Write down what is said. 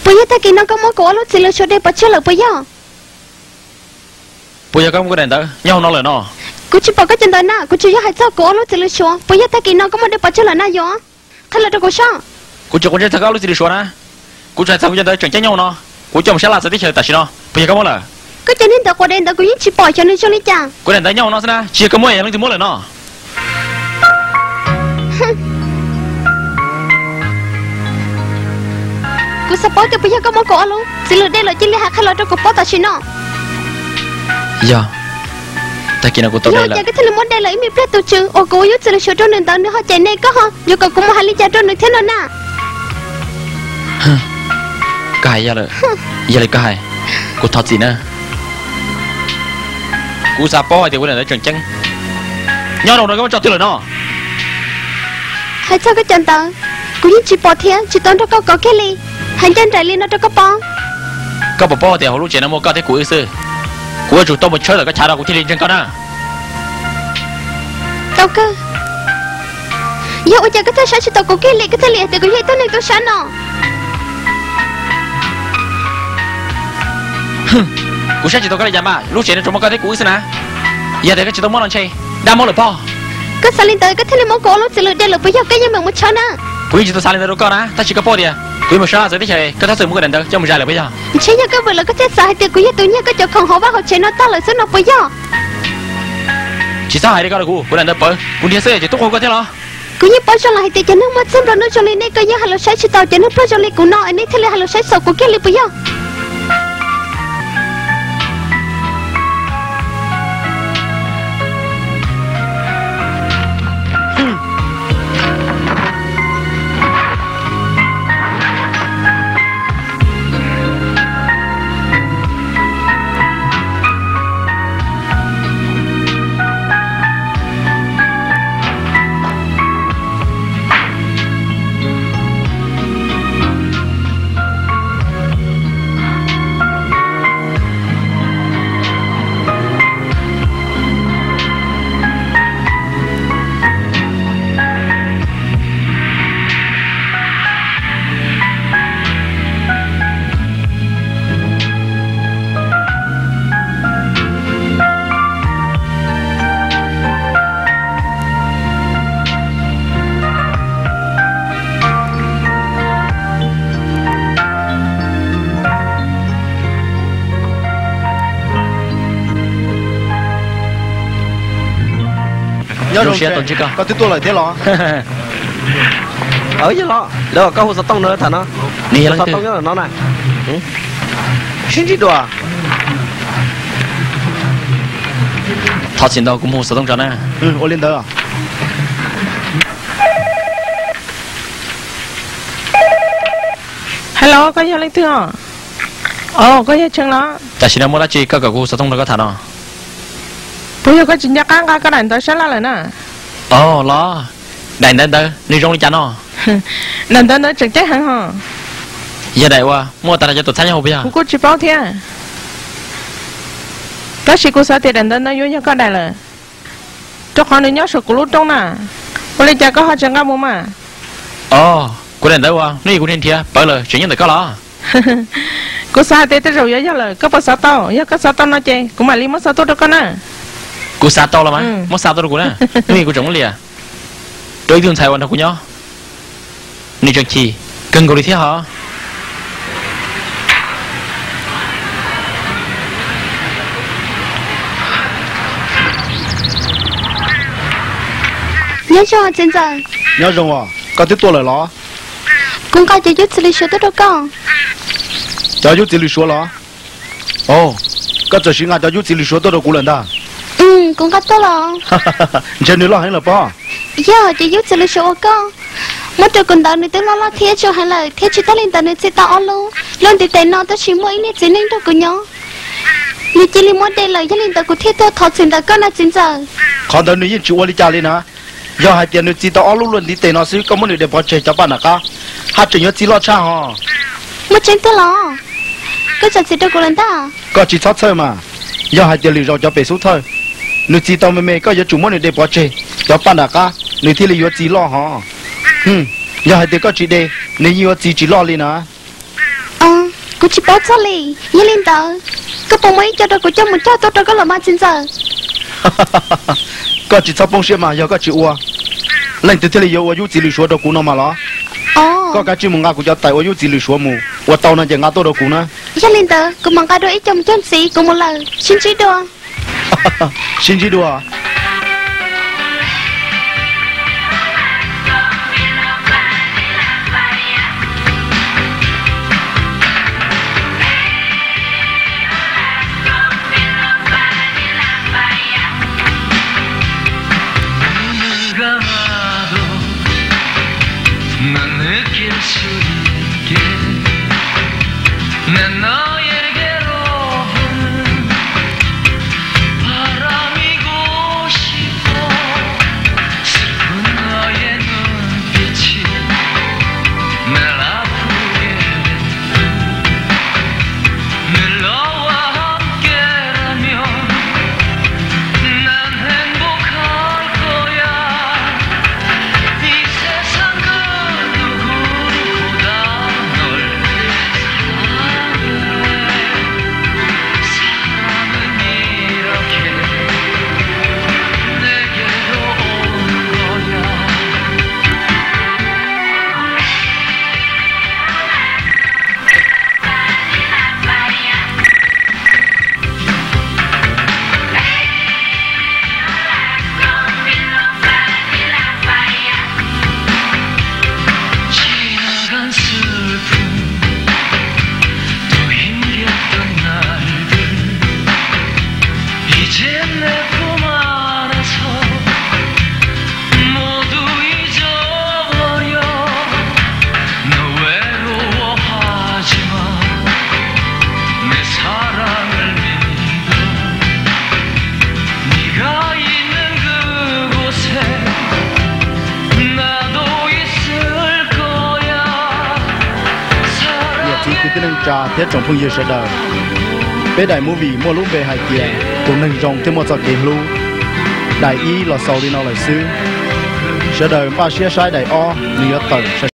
bây giờ ta kỹ nó có món cổ lúc chỉ là cho đây bắt chơi là bây giờ có một cái đèn tới nhau nó là nó cô chỉ bảo cái chân tới na cô chỉ hay sao cổ lúc chỉ là cho bây giờ ta kỹ nó có món đây bắt chơi là na gió thế là đâu có sao cô chỉ có chơi thằng lúc chỉ là cho na cô chơi thằng chân tới chẳng nhau nó cô chồng sẽ là sẽ đi chơi tại sao nó bây giờ có món là cái chân đến tao có đèn tao cũng chỉ bỏ cho nên cho lấy chàng cô đèn tới nhau nó xem chỉ có mỗi em chỉ mỗi là nó cô sắp bỏ cho bây giờ có món cổ luôn chỉ là đây là chỉ là hạt hay là đâu có bỏ tại sao nó dạ ta kia nào cô tôi đây là cái thứ món đây là im biết tôi chứ ô cô yếu chỉ là sửa trong nền tảng nữa họ chạy này có hả giờ còn cũng một hai ly trà trong được thế nào nè cái giờ là cái cô thật gì nữa cô sắp bỏ thì cô này chẳng chăng nhau đâu nó có cho tôi là nó hay sao cái chân tao cô yếu chỉ bỏ thế chỉ tao nó có cái ly hành chân chạy ly nó đâu có bỏ thì họ lúc chuyện nó mua có thế của sư của chủ tôi một chơi là cái trả đâu của thiên linh chân con à đâu cơ giờ ôi trời cái thứ sáng chỉ tao có cái ly thì có gì tới này tôi sáng nọ của sáng chỉ tao cái gì mà lúc chuyện nó chúng nó có thế của sư nè giờ thì cái chỉ tao muốn làm chơi đam món là po cái sao lên tới cái thứ này món cổ lúc chỉ lượt đây là bây giờ cái gì mà muốn chơi nè của chỉ tao sao lên tới đâu con á ta chỉ có po đi à quý một sao rồi đấy chơi cái thằng sự muốn cái đèn đó cho mình ra là bây giờ chơi nhau cái vừa là cái chết sai thì quý tự nhiên cái chỗ không họ bắt họ chơi nó ta lại sẽ nó bây giờ chỉ sao hay đi coi là cô đèn đó bự cô đi xe chỉ tốt không có thế lo quý như bây giờ là thì chơi nước mắt xem rồi nó cho lên đây cái như hay là sai chỉ tao chơi nước bây giờ lên của nó anh ấy thế là hay là sai sầu của cái lên bây giờ Rồi xe tuần chứ con. Có tiếp tục lại thế lo. Ở vậy lo. Đâu có hồ sơ tông nữa thằng nó. Nè hồ sơ tông là nó này. Xin chỉ đùa. Thật xin đâu cũng hồ sơ tông cho nè. Ô lên đó. Hello, có gì lên thưa? Ồ, có gì chừng đó. Ta xin mua lá chi có hồ sơ tông đâu có thằng nó. Bây giờ có chuyện chắc ăn cái đàn tới sáng là nè. Ồ, lo. Đàn đến tới, đi rong đi chả nó. Đàn tới nó trực chết hẳn hả? Giờ đại qua, mua ta cho tụi thanh nhau bây giờ. Cô chỉ bảo thế. Các chị cô sao thì đàn tới nó vô nhau có đàn là. Cho họ nên nhớ sự của lúc trong nè. Cô lấy cha có họ chẳng có mua mà. Ồ, cô đàn tới qua, nếu cô nên thia, bởi lời chuyện nhân tự có lo. Cô sao thì tới rồi giờ là có bao sao tao, giờ có sao tao nói chơi, cũng mà li mất sao tốt đâu con nè. Cô sao to là mà, mất sao to đâu cô nè. Nếu cô trông lìa. Đối tượng Thái Văn đâu cô nhó. Nếu chẳng chi, cần cô đi theo họ. nhớ cho chân giờ. Nhớ rồi à, có tiếp tục lại lo. Cũng có cho chút xử lý số tốt đâu con. Cho chút xử lý số lo. Ồ, có cho xin ngài cho chút xử lý số tốt đâu cô lần ta. Cũng có tốt rồi. Trên nữa lo hay là bao? Giờ chỉ chút xử lý số con. Mất rồi còn đợi nữa tới lo thiết cho hay là thiết chỉ ta lên tận nữa sẽ tao luôn. Luôn thì tên nó ta chỉ mỗi nét chỉ nên đâu có nhớ. Như chỉ liên đây là gia đình ta có thiết tôi thật sự ta có là chính giờ. Còn đợi nữa chịu đi trả lên hả? Giờ hai tiền nữa chỉ tao luôn đi tên nó xíu có muốn để bỏ chơi cho bạn à cả. Hát chỉ nhớ chỉ lo cha hả? Mất chính tôi lo. Cái chuyện gì đâu có lần ta. Có chỉ thoát thôi mà. Giờ hai tiền lì rồi cho bể số thôi. Nếu chỉ tao mày có giờ chủ muốn để bỏ chơi cho bạn à cả. Nếu thì là chỉ lo hả? Giờ hai tiền có chỉ để nếu như chỉ lo lên hả? cô chỉ bảo cho lì như linh tờ có bông mấy cho tôi của trong một cho tôi có làm ăn trên giờ có chỉ sao bông xe mà giờ có chỉ ua lên từ thế này yêu yêu chỉ lì số đồ cũ nó mà lo có cái chuyện mong ngã của cho tại yêu chỉ lì số mù và tàu này chỉ ngã tôi đồ cũ nữa như linh tờ cũng mong cái đôi trong chân xí cũng một lần xin chỉ đùa xin chỉ đùa trà thiết trong phương yêu sẽ đời bé đại movie mua lúc về hải kia cũng nên trong thêm một giờ kể lu đại y là sau đi nào lại xứ sẽ đời ba xe sai đại o nhiều tầng